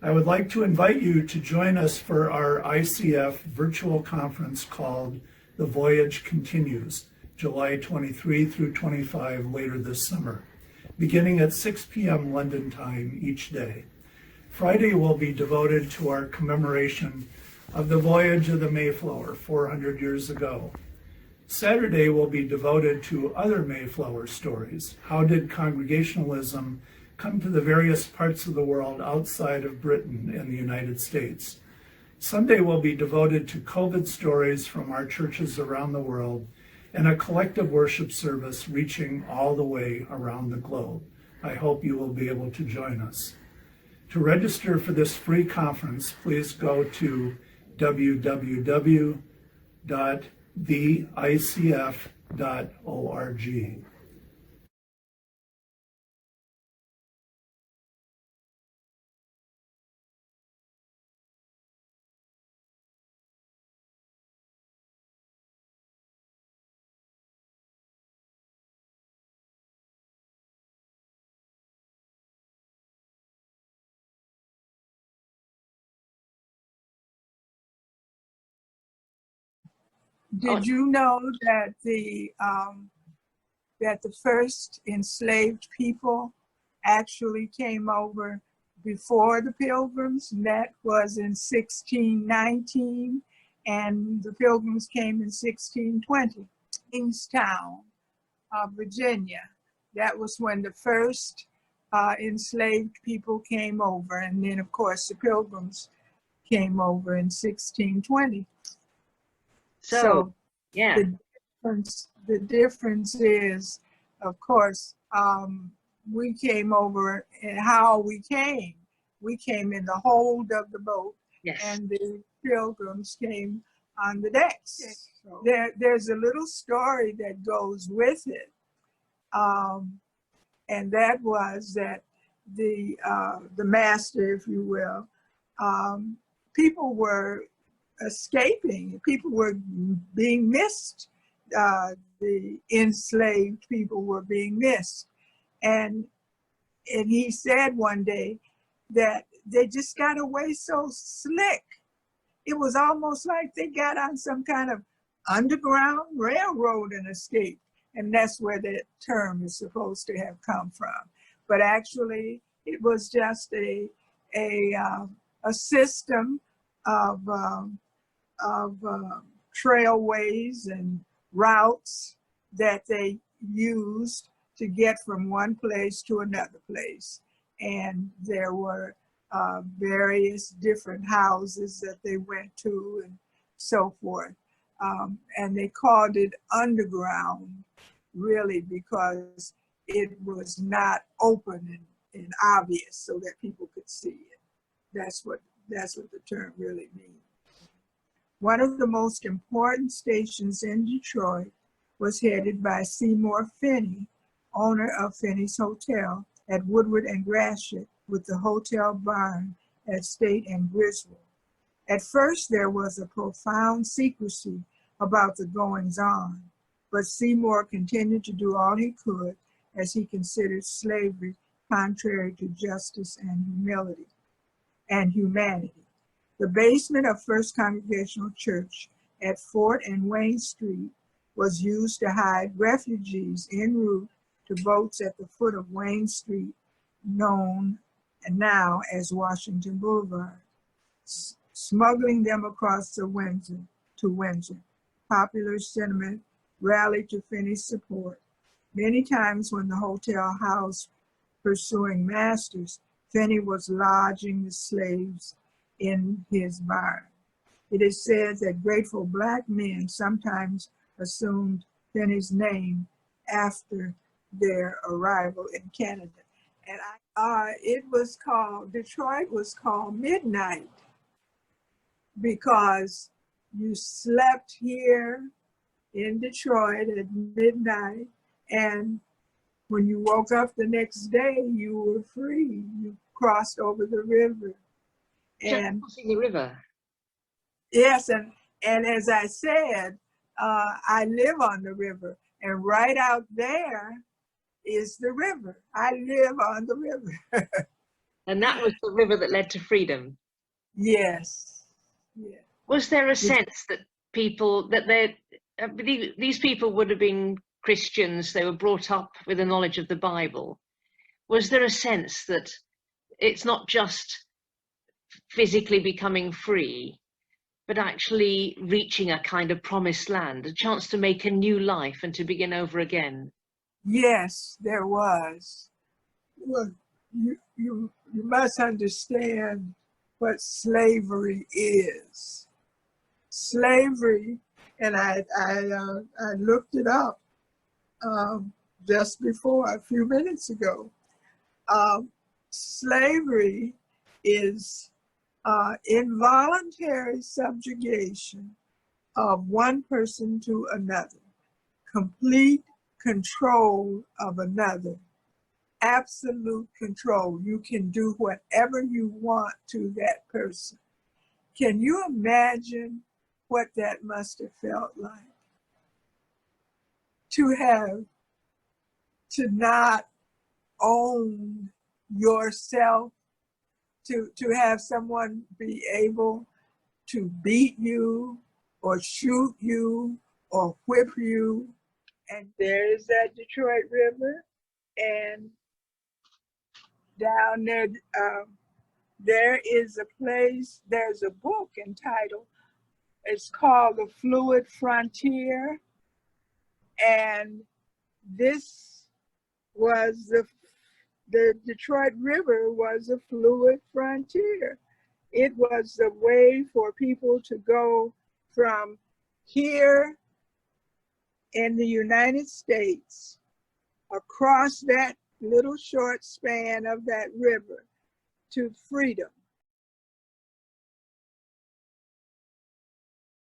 I would like to invite you to join us for our ICF virtual conference called The Voyage Continues, July 23 through 25 later this summer, beginning at 6 p.m. London time each day. Friday will be devoted to our commemoration of the voyage of the Mayflower 400 years ago. Saturday will be devoted to other Mayflower stories. How did Congregationalism come to the various parts of the world outside of Britain and the United States? Sunday will be devoted to COVID stories from our churches around the world and a collective worship service reaching all the way around the globe. I hope you will be able to join us. To register for this free conference, please go to www.theicf.org. Did you know that the first enslaved people actually came over before the Pilgrims? And that was in 1619, and the Pilgrims came in 1620. Kingstown, Virginia. That was when the first enslaved people came over, and then of course the Pilgrims came over in 1620. So yeah, the difference is, of course, we came over, and how we came in the hold of the boat, yes. and the Pilgrims came on the decks. Yes. So there's a little story that goes with it, and that was that the master, if you will, people were escaping. People were being missed. The enslaved people were being missed. And he said one day that they just got away so slick. It was almost like they got on some kind of underground railroad and escaped. And that's where the term is supposed to have come from. But actually, it was just a system of trailways and routes that they used to get from one place to another place. And there were various different houses that they went to and so forth. And they called it underground, really, because it was not open and obvious so that people could see it. That's what the term really means. One of the most important stations in Detroit was headed by Seymour Finney, owner of Finney's Hotel at Woodward and Gratiot, with the hotel barn at State and Griswold. At first, there was a profound secrecy about the goings-on, but Seymour continued to do all he could as he considered slavery contrary to justice and humanity. The basement of First Congregational Church at Fort and Wayne Street was used to hide refugees en route to boats at the foot of Wayne Street, known now as Washington Boulevard, smuggling them across to Windsor. Popular sentiment rallied to Finney's support. Many times when the hotel housed pursuing masters, Finney was lodging the slaves in his barn. It is said that grateful Black men sometimes assumed Finney's name after their arrival in Canada. And Detroit was called Midnight because you slept here in Detroit at midnight, and when you woke up the next day, you were free. You crossed over the river. And crossing the river. Yes, and as I said, I live on the river, and right out there is the river. I live on the river. And that was the river that led to freedom. Yes. Yeah. Was there a sense that these people would have been Christians, they were brought up with a knowledge of the Bible? Was there a sense that it's not just physically becoming free, but actually reaching a kind of promised land, a chance to make a new life and to begin over again? Yes, there was. Well, you must understand what slavery is. Slavery, and I looked it up just before, a few minutes ago. Slavery is involuntary subjugation of one person to another, complete control of another, absolute control. You can do whatever you want to that person. Can you imagine what that must have felt like? To not own yourself, to have someone be able to beat you or shoot you or whip you. And there is that Detroit River, and down there, there is a place, there's a book entitled, it's called The Fluid Frontier. And this was the Detroit River was a fluid frontier. It was the way for people to go from here in the United States across that little short span of that river to freedom.